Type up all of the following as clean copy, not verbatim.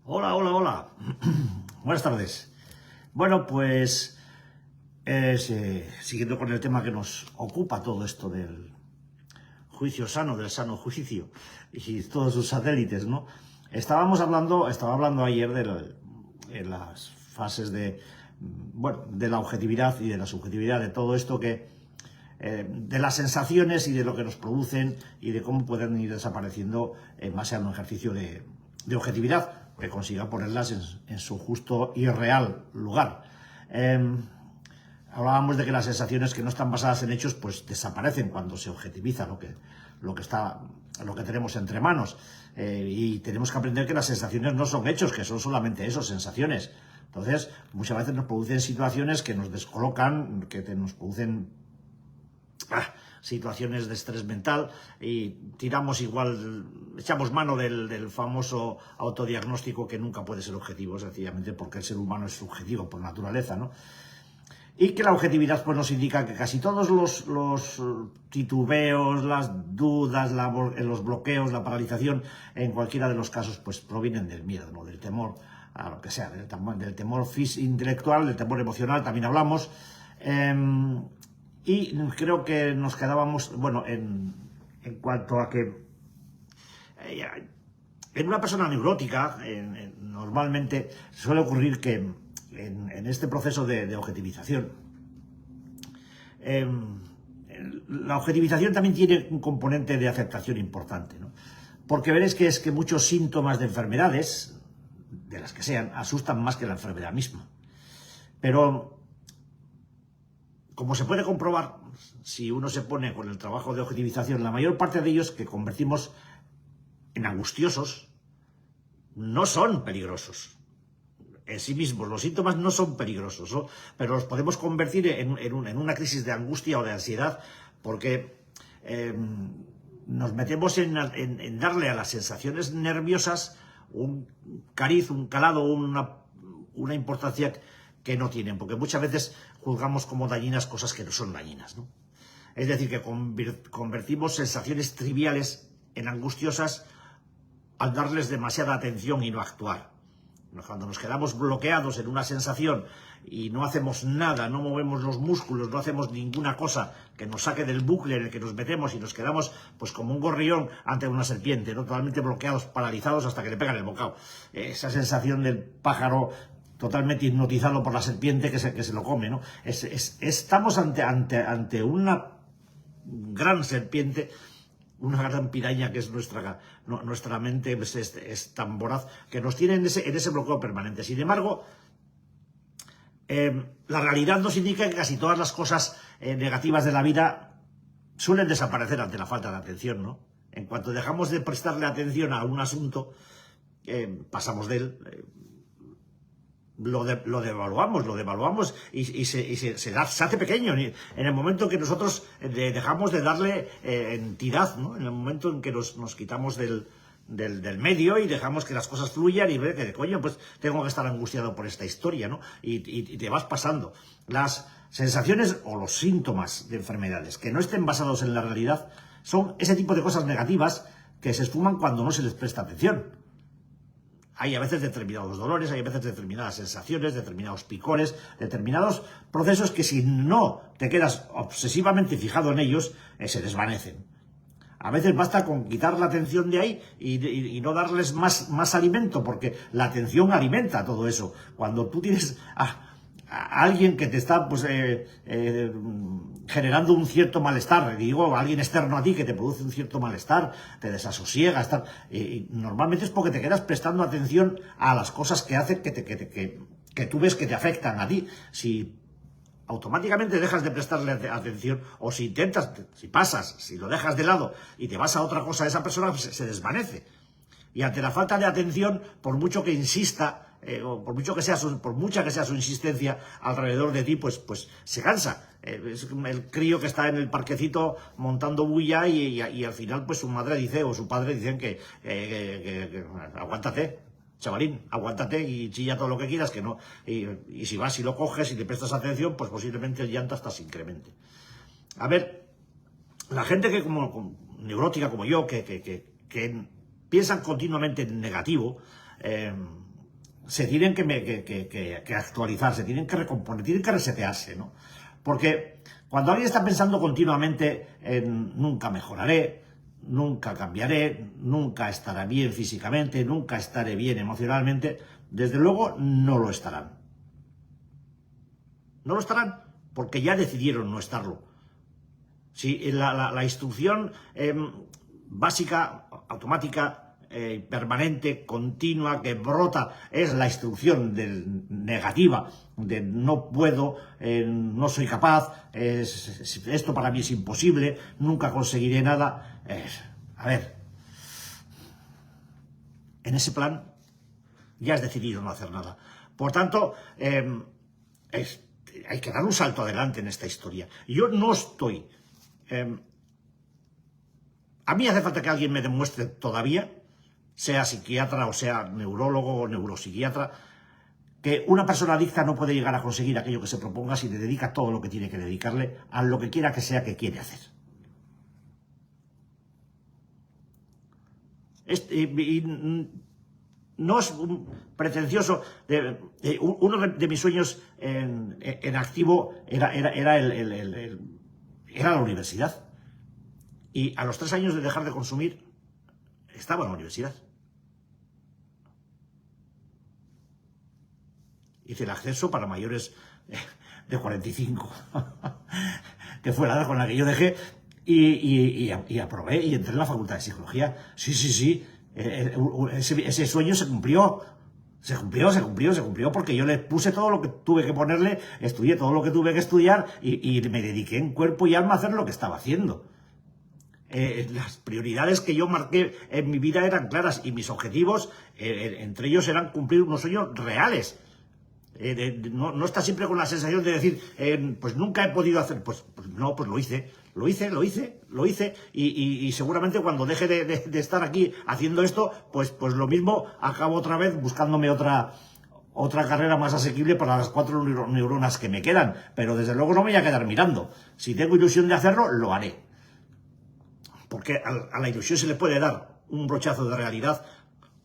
Hola, hola, hola. Buenas tardes. Bueno, pues siguiendo con el tema que nos ocupa, todo esto del juicio sano, del sano juicio y todos sus satélites, ¿no? Estaba hablando ayer de las fases de la objetividad y de la subjetividad, de todo esto de las sensaciones y de lo que nos producen y de cómo pueden ir desapareciendo en base a un ejercicio de objetividad que consiga ponerlas en su justo y real lugar. Hablábamos de que las sensaciones que no están basadas en hechos pues desaparecen cuando se objetiviza lo que tenemos entre manos, y tenemos que aprender que las sensaciones no son hechos, que son solamente eso, sensaciones. Entonces muchas veces nos producen situaciones que nos descolocan, nos producen situaciones de estrés mental, y echamos mano del famoso autodiagnóstico que nunca puede ser objetivo, sencillamente porque el ser humano es subjetivo por naturaleza, ¿no? Y que la objetividad pues nos indica que casi todos los titubeos, las dudas, los bloqueos, la paralización, en cualquiera de los casos pues provienen del miedo, ¿no? Del temor a lo que sea, del temor intelectual, del temor emocional, también hablamos. Y creo que nos quedábamos, bueno, en cuanto a que en una persona neurótica, normalmente suele ocurrir que en este proceso de objetivización, la objetivización también tiene un componente de aceptación importante, ¿no? Porque veréis que es que muchos síntomas de enfermedades, de las que sean, asustan más que la enfermedad misma. Pero como se puede comprobar, si uno se pone con el trabajo de objetivización, la mayor parte de ellos que convertimos en angustiosos no son peligrosos. En sí mismos, los síntomas no son peligrosos, ¿no? Pero los podemos convertir en una crisis de angustia o de ansiedad porque nos metemos en darle a las sensaciones nerviosas un cariz, un calado, una importancia que no tienen, porque muchas veces juzgamos como dañinas cosas que no son dañinas, ¿no? Es decir, que convertimos sensaciones triviales en angustiosas al darles demasiada atención y no actuar. Cuando nos quedamos bloqueados en una sensación y no hacemos nada, no movemos los músculos, no hacemos ninguna cosa que nos saque del bucle en el que nos metemos y nos quedamos pues como un gorrión ante una serpiente, ¿no? Totalmente bloqueados, paralizados hasta que le pegan el bocado. Esa sensación del pájaro totalmente hipnotizado por la serpiente que se lo come, ¿no? Estamos ante una gran serpiente, una gran piraña que es nuestra mente, es tan voraz que nos tiene en ese bloqueo permanente. Sin embargo, la realidad nos indica que casi todas las cosas negativas de la vida suelen desaparecer ante la falta de atención, ¿no? En cuanto dejamos de prestarle atención a un asunto, pasamos de él, lo devaluamos y se hace pequeño en el momento en que nosotros dejamos de darle entidad, ¿no? En el momento en que nos quitamos del medio y dejamos que las cosas fluyan y ver que, coño, pues tengo que estar angustiado por esta historia, ¿no? Y te vas pasando. Las sensaciones o los síntomas de enfermedades que no estén basados en la realidad son ese tipo de cosas negativas que se esfuman cuando no se les presta atención. Hay a veces determinados dolores, hay a veces determinadas sensaciones, determinados picores, determinados procesos que si no te quedas obsesivamente fijado en ellos, se desvanecen. A veces basta con quitar la atención de ahí y no darles más alimento, porque la atención alimenta todo eso. Cuando tú tienes a alguien que te está generando un cierto malestar, digo, alguien externo a ti que te produce un cierto malestar, te desasosiega, y normalmente es porque te quedas prestando atención a las cosas que hacen que tú ves que te afectan a ti. Si automáticamente dejas de prestarle atención, o si lo dejas de lado y te vas a otra cosa, esa persona se desvanece. Y ante la falta de atención, por mucho que insista, o por mucha que sea su insistencia alrededor de ti, pues se cansa. Es el crío que está en el parquecito montando bulla y al final pues su madre dice o su padre dicen que aguántate, chavalín, aguántate y chilla todo lo que quieras, que no. Y si vas y lo coges y le prestas atención, pues posiblemente el llanto hasta se incremente. A ver, la gente que como neurótica como yo, que piensan continuamente en negativo, se tienen que actualizar, se tienen que recomponer, tienen que resetearse, ¿no? Porque cuando alguien está pensando continuamente en nunca mejoraré, nunca cambiaré, nunca estará bien físicamente, nunca estaré bien emocionalmente, desde luego no lo estarán. No lo estarán porque ya decidieron no estarlo. Si la instrucción básica, automática, permanente, continua, que brota, es la instrucción negativa, de no puedo, no soy capaz, esto para mí es imposible, nunca conseguiré nada. A ver, en ese plan ya has decidido no hacer nada. Por tanto, hay que dar un salto adelante en esta historia. Yo no estoy... a mí hace falta que alguien me demuestre todavía, sea psiquiatra o sea neurólogo o neuropsiquiatra, que una persona adicta no puede llegar a conseguir aquello que se proponga si le dedica todo lo que tiene que dedicarle a lo que quiera que sea que quiere hacer. No es pretencioso. Uno de mis sueños en activo era la universidad. Y a los 3 años de dejar de consumir, estaba en la universidad. Hice el acceso para mayores de 45, que fue la edad con la que yo dejé, y aprobé y entré en la Facultad de Psicología. Sí. Ese sueño se cumplió. Se cumplió, porque yo le puse todo lo que tuve que ponerle, estudié todo lo que tuve que estudiar y me dediqué en cuerpo y alma a hacer lo que estaba haciendo. Las prioridades que yo marqué en mi vida eran claras y mis objetivos, entre ellos, eran cumplir unos sueños reales. No está siempre con la sensación de decir, pues nunca he podido hacer, pues no, pues lo hice, y seguramente cuando deje de estar aquí haciendo esto, pues lo mismo, acabo otra vez buscándome otra carrera más asequible para las 4 neuronas que me quedan, pero desde luego no me voy a quedar mirando. Si tengo ilusión de hacerlo, lo haré. Porque a la ilusión se le puede dar un brochazo de realidad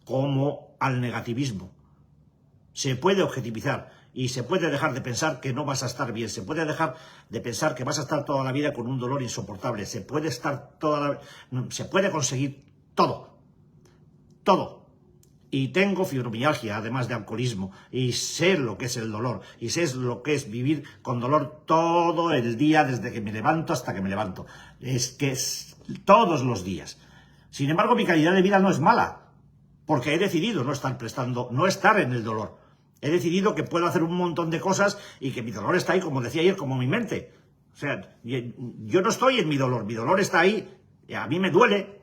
como al negativismo. Se puede objetivizar y se puede dejar de pensar que no vas a estar bien. Se puede dejar de pensar que vas a estar toda la vida con un dolor insoportable. Se puede conseguir todo. Todo. Y tengo fibromialgia, además de alcoholismo, y sé lo que es el dolor, y sé lo que es vivir con dolor todo el día, desde que me levanto hasta que me levanto. Es todos los días. Sin embargo, mi calidad de vida no es mala, porque he decidido no estar en el dolor. He decidido que puedo hacer un montón de cosas y que mi dolor está ahí, como decía ayer, como mi mente. O sea, yo no estoy en mi dolor está ahí, a mí me duele,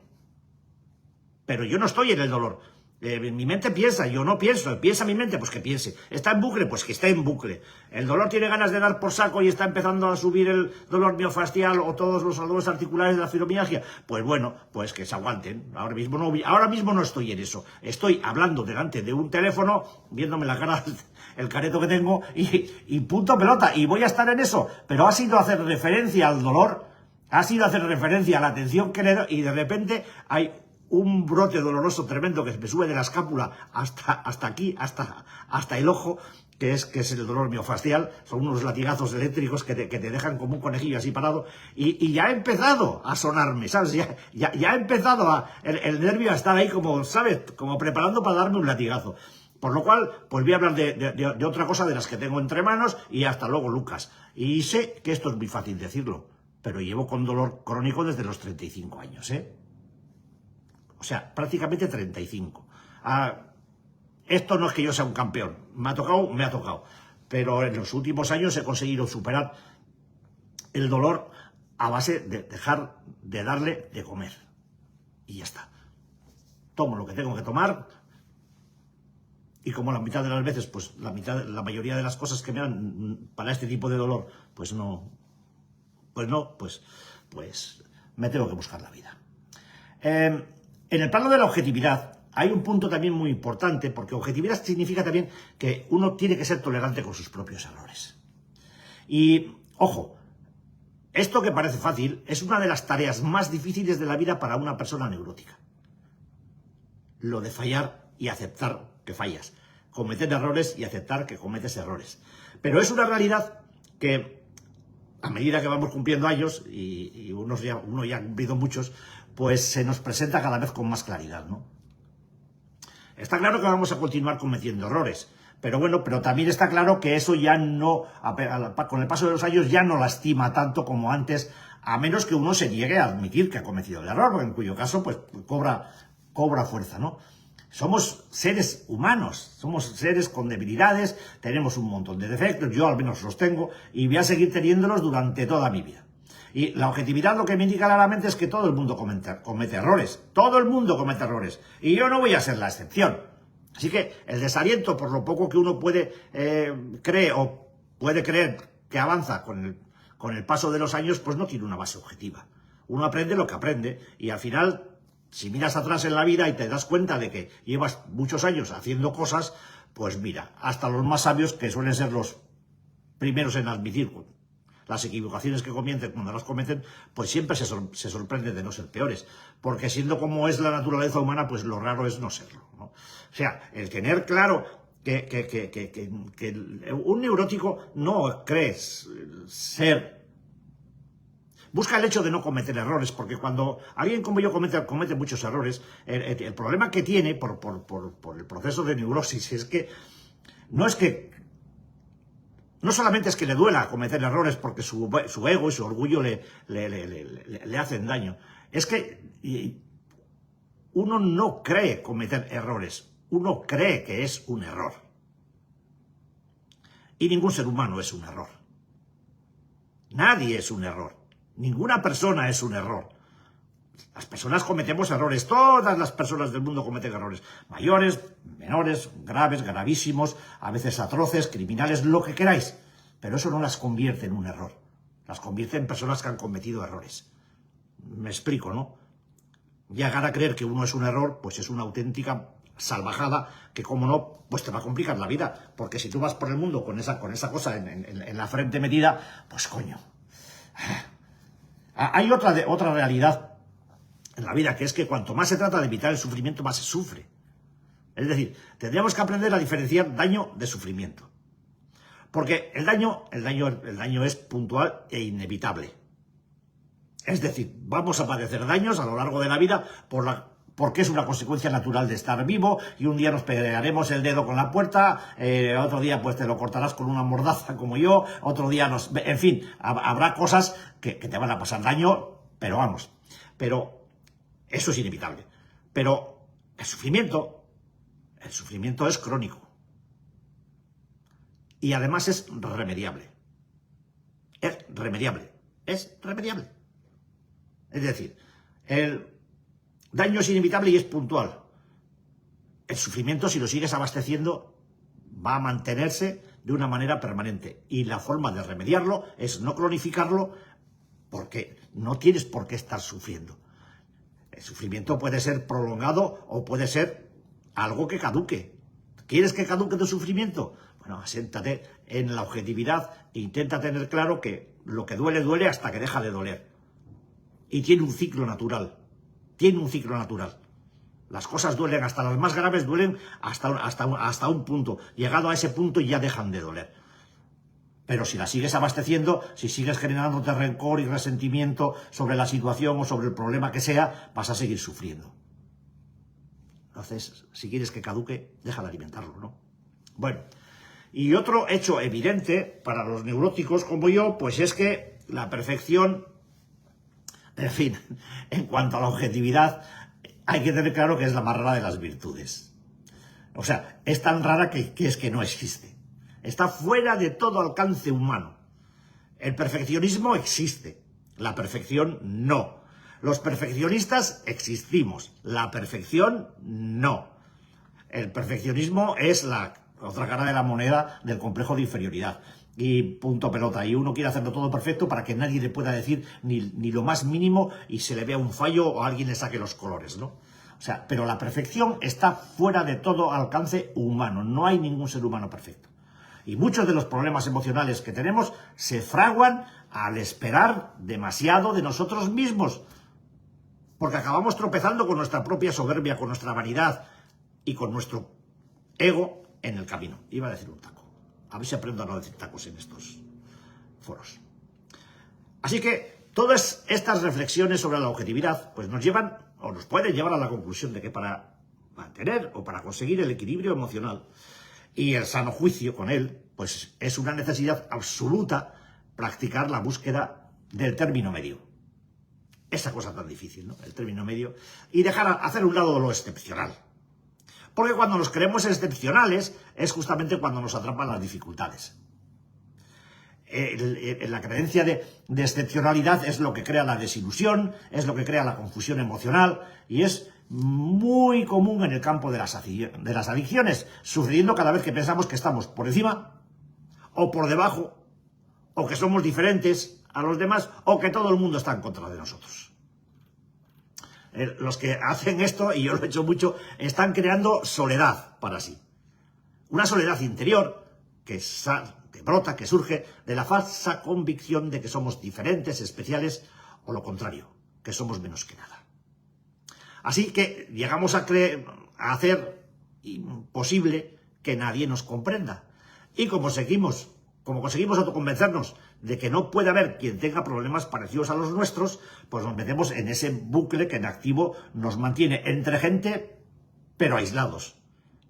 pero yo no estoy en el dolor. Mi mente piensa, yo no pienso, piensa mi mente, pues que piense. Está en bucle, pues que esté en bucle. El dolor tiene ganas de dar por saco y está empezando a subir el dolor miofascial o todos los dolores articulares de la fibromialgia. Pues bueno, pues que se aguanten. Ahora mismo no estoy en eso. Estoy hablando delante de un teléfono, viéndome la cara, el careto que tengo, y punto pelota. Y voy a estar en eso. Pero ha sido hacer referencia al dolor, ha sido hacer referencia a la atención que le doy, y de repente hay un brote doloroso tremendo que me sube de la escápula hasta aquí, hasta el ojo, que es el dolor miofascial. Son unos latigazos eléctricos que te dejan como un conejillo así parado, y ya ha empezado a sonarme, ¿sabes? Ya ha empezado el nervio a estar ahí como, ¿sabes? Como preparando para darme un latigazo. Por lo cual, pues voy a hablar de otra cosa de las que tengo entre manos, y hasta luego, Lucas. Y sé que esto es muy fácil decirlo, pero llevo con dolor crónico desde los 35 años, ¿eh? O sea, prácticamente 35. Esto no es que yo sea un campeón. Me ha tocado. Pero en los últimos años he conseguido superar el dolor a base de dejar de darle de comer. Y ya está. Tomo lo que tengo que tomar. Y como la mitad de las veces, pues la mayoría de las cosas que me dan para este tipo de dolor, pues me tengo que buscar la vida. En el plano de la objetividad hay un punto también muy importante, porque objetividad significa también que uno tiene que ser tolerante con sus propios errores. Y, ojo, esto que parece fácil es una de las tareas más difíciles de la vida para una persona neurótica. Lo de fallar y aceptar que fallas. cometer errores y aceptar que cometes errores. Pero es una realidad que, a medida que vamos cumpliendo años, y uno ya ha cumplido muchos, pues se nos presenta cada vez con más claridad, ¿no? Está claro que vamos a continuar cometiendo errores, pero bueno, pero también está claro que eso ya no, con el paso de los años, ya no lastima tanto como antes, a menos que uno se niegue a admitir que ha cometido el error, en cuyo caso, pues, cobra fuerza, ¿no? Somos seres humanos, somos seres con debilidades, tenemos un montón de defectos, yo al menos los tengo, y voy a seguir teniéndolos durante toda mi vida. Y la objetividad lo que me indica claramente es que todo el mundo comete errores. Todo el mundo comete errores. Y yo no voy a ser la excepción. Así que el desaliento, por lo poco que uno puede creer que avanza con el paso de los años, pues no tiene una base objetiva. Uno aprende lo que aprende y al final, si miras atrás en la vida y te das cuenta de que llevas muchos años haciendo cosas, pues mira, hasta los más sabios, que suelen ser los primeros en admitir las equivocaciones que cometen cuando las cometen, pues siempre se sorprenden de no ser peores. Porque siendo como es la naturaleza humana, pues lo raro es no serlo, ¿no? O sea, el tener claro que un neurótico no cree ser... Busca el hecho de no cometer errores, porque cuando alguien como yo comete muchos errores, el problema que tiene por el proceso de neurosis es que no solamente es que le duela cometer errores porque su ego y su orgullo le hacen daño. Es que uno no cree cometer errores. Uno cree que es un error. Y ningún ser humano es un error. Nadie es un error. Ninguna persona es un error. Las personas cometemos errores. Todas las personas del mundo cometen errores. Mayores, menores, graves, gravísimos, a veces atroces, criminales, lo que queráis. Pero eso no las convierte en un error. Las convierte en personas que han cometido errores. Me explico, ¿no? Llegar a creer que uno es un error, pues es una auténtica salvajada que, como no, pues te va a complicar la vida. Porque si tú vas por el mundo con esa cosa en la frente metida, pues coño. Hay otra realidad en la vida, que es que cuanto más se trata de evitar el sufrimiento, más se sufre. Es decir, tendríamos que aprender a diferenciar daño de sufrimiento. Porque el daño es puntual e inevitable. Es decir, vamos a padecer daños a lo largo de la vida porque es una consecuencia natural de estar vivo, y un día nos pegaremos el dedo con la puerta, otro día pues te lo cortarás con una mordaza como yo, otro día en fin, habrá cosas que te van a pasar daño, pero vamos, pero eso es inevitable. Pero el sufrimiento es crónico. Y además es remediable. Es remediable. Es decir, el daño es inevitable y es puntual. El sufrimiento, si lo sigues abasteciendo, va a mantenerse de una manera permanente. Y la forma de remediarlo es no cronificarlo, porque no tienes por qué estar sufriendo. El sufrimiento puede ser prolongado o puede ser algo que caduque. ¿Quieres que caduque tu sufrimiento? Bueno, asiéntate en la objetividad e intenta tener claro que lo que duele, duele hasta que deja de doler. Y tiene un ciclo natural. Las cosas duelen, hasta las más graves duelen hasta un punto. Llegado a ese punto ya dejan de doler. Pero si las sigues abasteciendo, si sigues generándote rencor y resentimiento sobre la situación o sobre el problema que sea, vas a seguir sufriendo. Entonces, si quieres que caduque, deja de alimentarlo, ¿no? Bueno, y otro hecho evidente para los neuróticos como yo, pues es que la perfección, en fin, en cuanto a la objetividad, hay que tener claro que es la más rara de las virtudes. O sea, es tan rara que es que no existe. Está fuera de todo alcance humano. El perfeccionismo existe, la perfección no. Los perfeccionistas existimos, la perfección no. El perfeccionismo es la otra cara de la moneda del complejo de inferioridad. Y punto pelota. Y uno quiere hacerlo todo perfecto para que nadie le pueda decir ni lo más mínimo y se le vea un fallo o alguien le saque los colores, ¿no? O sea, pero la perfección está fuera de todo alcance humano. No hay ningún ser humano perfecto. Y muchos de los problemas emocionales que tenemos se fraguan al esperar demasiado de nosotros mismos. Porque acabamos tropezando con nuestra propia soberbia, con nuestra vanidad y con nuestro ego en el camino. Iba a decir un taco. A ver si aprendo a no decir tacos en estos foros. Así que todas estas reflexiones sobre la objetividad pues nos llevan o nos pueden llevar a la conclusión de que para mantener o para conseguir el equilibrio emocional y el sano juicio con él, pues es una necesidad absoluta practicar la búsqueda del término medio. Esa cosa tan difícil, ¿no? El término medio. Y hacer a un lado lo excepcional. Porque cuando nos creemos excepcionales es justamente cuando nos atrapan las dificultades. La creencia de excepcionalidad es lo que crea la desilusión, es lo que crea la confusión emocional y es muy común en el campo de las adicciones, sucediendo cada vez que pensamos que estamos por encima o por debajo, o que somos diferentes a los demás, o que todo el mundo está en contra de nosotros. Los que hacen esto, y yo lo he hecho mucho, están creando soledad para sí. Una soledad interior que brota, que surge de la falsa convicción de que somos diferentes, especiales, o lo contrario, que somos menos que nada. Así que llegamos a hacer imposible que nadie nos comprenda. Y como conseguimos autoconvencernos de que no puede haber quien tenga problemas parecidos a los nuestros, pues nos metemos en ese bucle que en activo nos mantiene entre gente, pero aislados,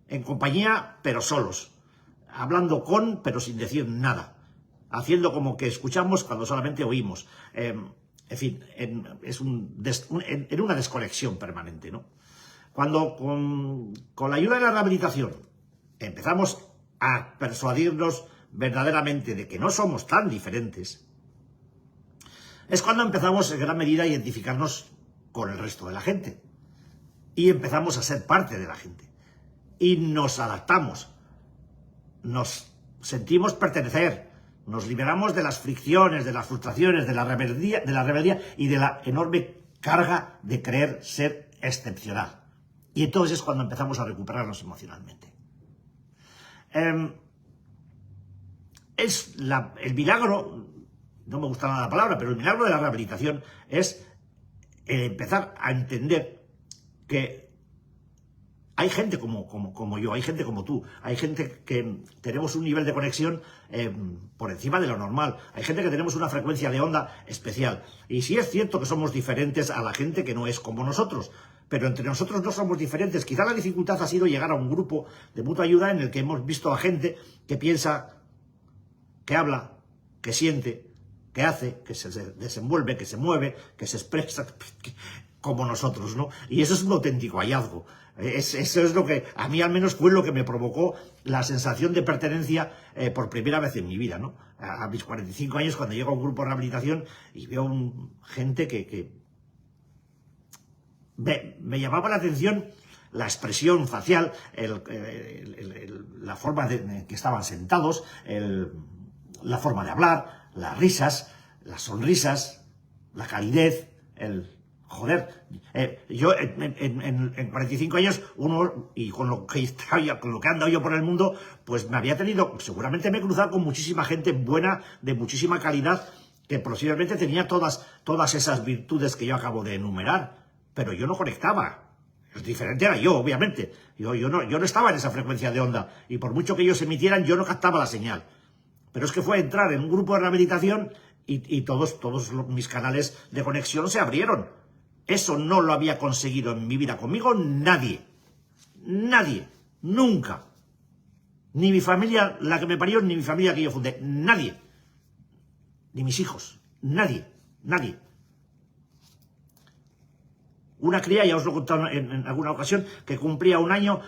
en compañía, pero solos, hablando con, pero sin decir nada, haciendo como que escuchamos cuando solamente oímos, en fin, en una desconexión permanente, ¿no? Cuando con la ayuda de la rehabilitación empezamos a persuadirnos verdaderamente de que no somos tan diferentes, es cuando empezamos en gran medida a identificarnos con el resto de la gente y empezamos a ser parte de la gente y nos adaptamos, nos sentimos pertenecer, nos liberamos de las fricciones, de las frustraciones, de la rebeldía y de la enorme carga de creer ser excepcional. Y entonces es cuando empezamos a recuperarnos emocionalmente. El milagro, no me gusta nada la palabra, pero el milagro de la rehabilitación es empezar a entender que hay gente como yo, hay gente como tú, hay gente que tenemos un nivel de conexión por encima de lo normal, hay gente que tenemos una frecuencia de onda especial. Y sí es cierto que somos diferentes a la gente que no es como nosotros, pero entre nosotros no somos diferentes. Quizá la dificultad ha sido llegar a un grupo de mutua ayuda en el que hemos visto a gente que piensa, que habla, que siente, que hace, que se desenvuelve, que se mueve, que se expresa como nosotros, ¿no? Y eso es un auténtico hallazgo. Eso es lo que, a mí al menos fue lo que me provocó la sensación de pertenencia por primera vez en mi vida, ¿no? A mis 45 años, cuando llego a un grupo de rehabilitación y veo gente que me llamaba la atención la expresión facial, la forma en que estaban sentados, la forma de hablar, las risas, las sonrisas, la calidez, joder, yo en 45 años, y con lo que he andado yo por el mundo, pues me había tenido, seguramente me he cruzado con muchísima gente buena, de muchísima calidad, que posiblemente tenía todas esas virtudes que yo acabo de enumerar, pero yo no conectaba. El diferente era yo, obviamente. Yo no estaba en esa frecuencia de onda, y por mucho que ellos emitieran, yo no captaba la señal. Pero es que fue entrar en un grupo de rehabilitación y todos mis canales de conexión se abrieron. Eso no lo había conseguido en mi vida conmigo nadie. Nadie. Nunca. Ni mi familia, la que me parió, ni mi familia que yo fundé. Nadie. Ni mis hijos. Nadie. Nadie. Una cría, ya os lo he contado en alguna ocasión, que cumplía un año,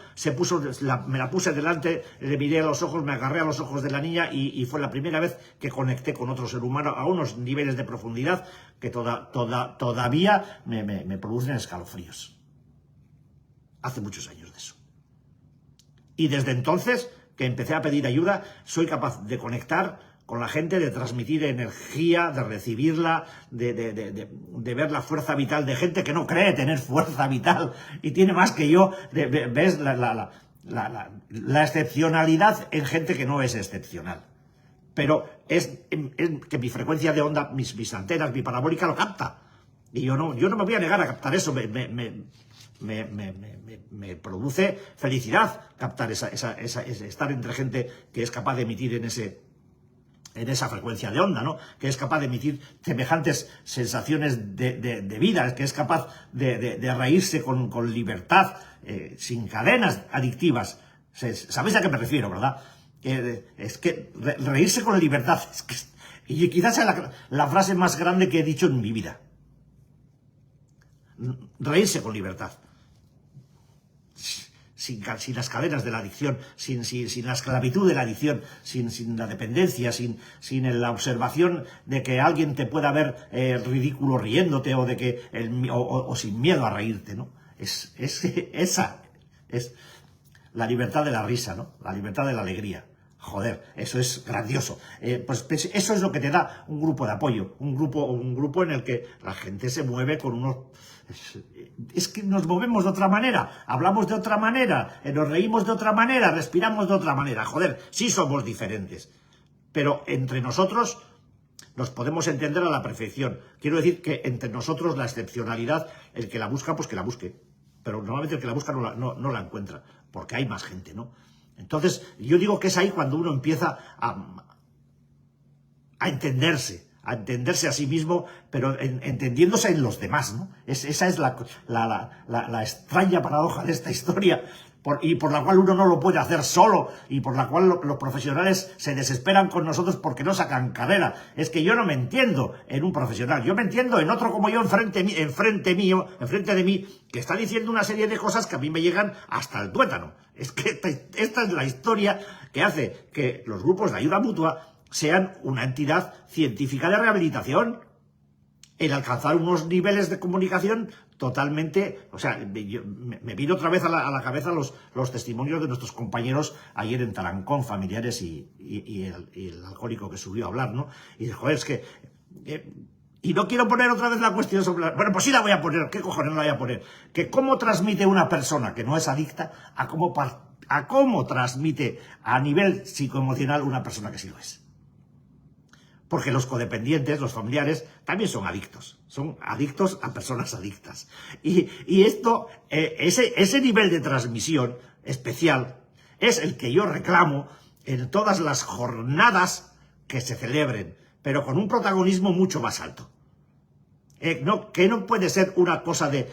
me la puse delante, le miré a los ojos, me agarré a los ojos de la niña y fue la primera vez que conecté con otro ser humano a unos niveles de profundidad que todavía me producen escalofríos. Hace muchos años de eso. Y desde entonces, que empecé a pedir ayuda, soy capaz de conectar con la gente, de transmitir energía, de recibirla, de ver la fuerza vital de gente que no cree tener fuerza vital y tiene más que yo. ¿Ves la excepcionalidad en gente que no es excepcional? Pero es que mi frecuencia de onda, mis antenas, mi parabólica lo capta. Y yo no me voy a negar a captar eso. me produce felicidad captar estar entre gente que es capaz de emitir en esa frecuencia de onda, ¿no? Que es capaz de emitir semejantes sensaciones de vida, que es capaz de reírse con libertad, sin cadenas adictivas. ¿Sabéis a qué me refiero, verdad? Es que reírse con libertad, y quizás sea la frase más grande que he dicho en mi vida. Reírse con libertad. Sin las cadenas de la adicción, sin la esclavitud de la adicción, sin la dependencia, sin la observación de que alguien te pueda ver ridículo riéndote o sin miedo a reírte, ¿no? Esa es la libertad de la risa, ¿no? La libertad de la alegría. Joder, eso es grandioso. Pues eso es lo que te da un grupo de apoyo, un grupo en el que la gente se mueve con unos... Es que nos movemos de otra manera, hablamos de otra manera, nos reímos de otra manera, respiramos de otra manera. Joder, sí somos diferentes, pero entre nosotros nos podemos entender a la perfección. Quiero decir que entre nosotros la excepcionalidad, el que la busca, pues que la busque. Pero normalmente el que la busca no la encuentra, porque hay más gente, ¿no? Entonces, yo digo que es ahí cuando uno empieza a entenderse a sí mismo, pero entendiéndose en los demás, ¿no? Esa es la extraña paradoja de esta historia, y por la cual uno no lo puede hacer solo, y por la cual los profesionales se desesperan con nosotros porque no sacan carrera. Es que yo no me entiendo en un profesional, yo me entiendo en otro como yo enfrente de mí, que está diciendo una serie de cosas que a mí me llegan hasta el tuétano. Es que esta es la historia que hace que los grupos de ayuda mutua sean una entidad científica de rehabilitación, en alcanzar unos niveles de comunicación totalmente... O sea, me vino otra vez a la cabeza los testimonios de nuestros compañeros ayer en Tarancón, familiares y el alcohólico que subió a hablar, ¿no? Y joder, es que... y no quiero poner otra vez la cuestión sobre... Bueno, pues sí la voy a poner, ¿qué cojones la voy a poner? Que cómo transmite una persona que no es adicta a cómo transmite a nivel psicoemocional una persona que sí lo es. Porque los codependientes, los familiares, también son adictos a personas adictas. Y esto, ese nivel de transmisión especial es el que yo reclamo en todas las jornadas que se celebren, pero con un protagonismo mucho más alto. Que no puede ser una cosa de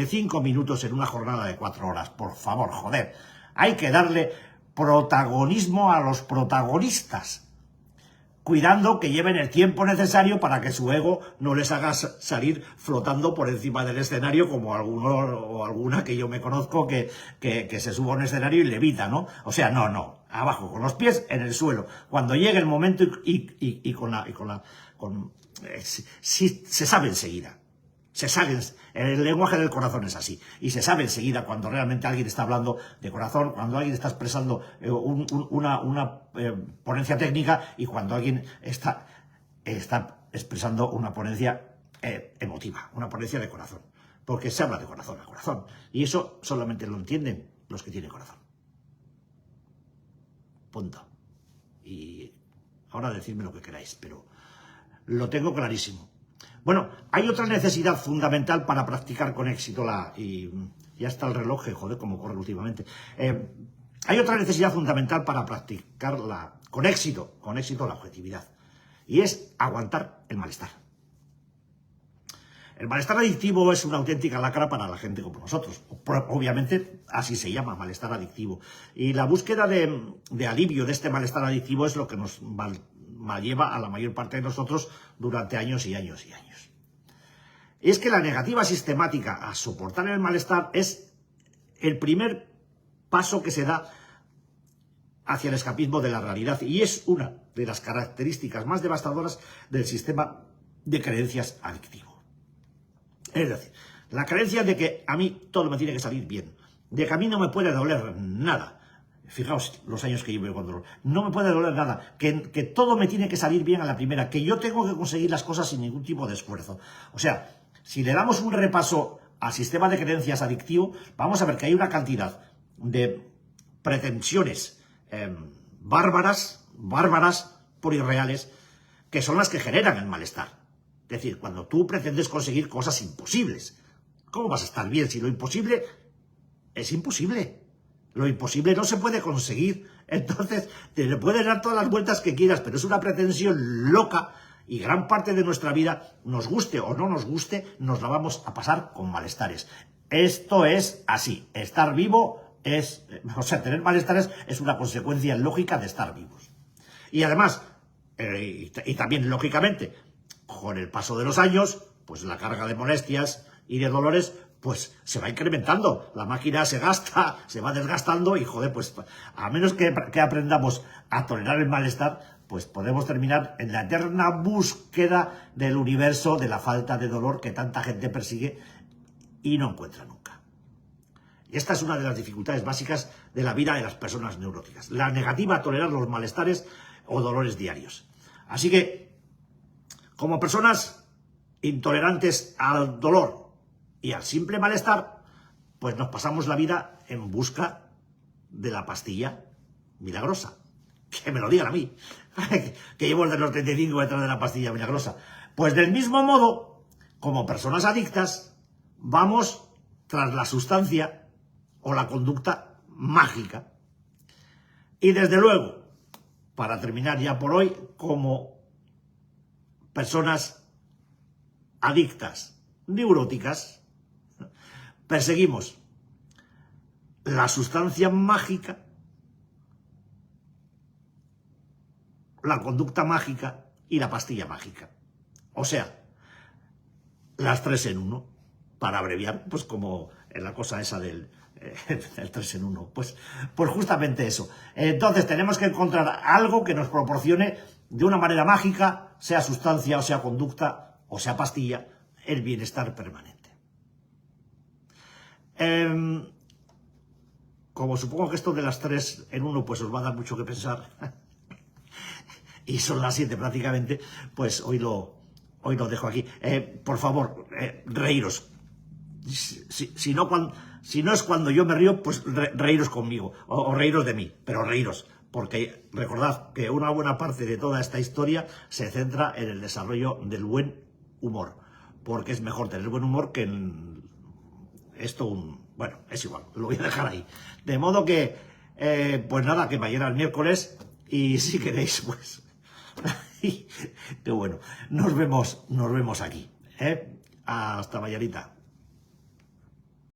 5 minutos en una jornada de 4 horas, por favor, joder. Hay que darle protagonismo a los protagonistas, cuidando que lleven el tiempo necesario para que su ego no les haga salir flotando por encima del escenario, como alguno o alguna que yo me conozco que se suba a un escenario y levita, ¿no? O sea, no, abajo, con los pies en el suelo. Cuando llegue el momento se sabe enseguida. El lenguaje del corazón es así, y se sabe enseguida cuando realmente alguien está hablando de corazón, cuando alguien está expresando una ponencia técnica, y cuando alguien está expresando una ponencia emotiva, una ponencia de corazón, porque se habla de corazón a corazón, y eso solamente lo entienden los que tienen corazón. Punto. Y ahora decidme lo que queráis, pero lo tengo clarísimo. Bueno, hay otra necesidad fundamental para practicar con éxito y ya está el reloj, joder, como corre últimamente. Hay otra necesidad fundamental para practicar con éxito la objetividad, y es aguantar el malestar. El malestar adictivo es una auténtica lacra para la gente como nosotros. Obviamente, así se llama, malestar adictivo. Y la búsqueda de alivio de este malestar adictivo es lo que nos lleva a la mayor parte de nosotros durante años y años y años. Y es que la negativa sistemática a soportar el malestar es el primer paso que se da hacia el escapismo de la realidad, y es una de las características más devastadoras del sistema de creencias adictivo. Es decir, la creencia de que a mí todo me tiene que salir bien, de que a mí no me puede doler nada. Fijaos los años que llevo con dolor. No me puede doler nada, que todo me tiene que salir bien a la primera, que yo tengo que conseguir las cosas sin ningún tipo de esfuerzo. O sea, si le damos un repaso al sistema de creencias adictivo, vamos a ver que hay una cantidad de pretensiones bárbaras, por irreales, que son las que generan el malestar. Es decir, cuando tú pretendes conseguir cosas imposibles, ¿Cómo vas a estar bien si lo imposible es imposible? Lo imposible no se puede conseguir. Entonces, te le puedes dar todas las vueltas que quieras, pero es una pretensión loca y gran parte de nuestra vida, nos guste o no nos guste, nos la vamos a pasar con malestares. Esto es así. Estar vivo es, o sea, tener malestares es una consecuencia lógica de estar vivos. Y además, y también lógicamente, con el paso de los años, pues la carga de molestias y de dolores pues se va incrementando, la máquina se gasta, se va desgastando y joder, pues a menos que aprendamos a tolerar el malestar, pues podemos terminar en la eterna búsqueda del universo de la falta de dolor que tanta gente persigue y no encuentra nunca. Y esta es una de las dificultades básicas de la vida de las personas neuróticas, la negativa a tolerar los malestares o dolores diarios. Así que, como personas intolerantes al dolor y al simple malestar, pues nos pasamos la vida en busca de la pastilla milagrosa. Que me lo digan a mí, que llevo desde los 35 detrás de la pastilla milagrosa. Pues del mismo modo, como personas adictas, vamos tras la sustancia o la conducta mágica. Y desde luego, para terminar ya por hoy, como personas adictas, neuróticas, perseguimos la sustancia mágica, la conducta mágica y la pastilla mágica. O sea, las 3 en 1, para abreviar, pues como en la cosa esa del el 3 en 1, pues justamente eso. Entonces tenemos que encontrar algo que nos proporcione de una manera mágica, sea sustancia o sea conducta o sea pastilla, el bienestar permanente. Como supongo que esto de las 3 en 1 pues os va a dar mucho que pensar y son las 7 prácticamente, pues hoy lo dejo aquí. Por favor, reíros. Si no es cuando yo me río, pues reíros conmigo o reíros de mí, pero reíros, porque recordad que una buena parte de toda esta historia se centra en el desarrollo del buen humor, porque es mejor tener buen humor que bueno, es igual, lo voy a dejar ahí. De modo que, pues nada, que mañana el miércoles, y si queréis, pues, qué bueno, nos vemos aquí, Hasta mañanita.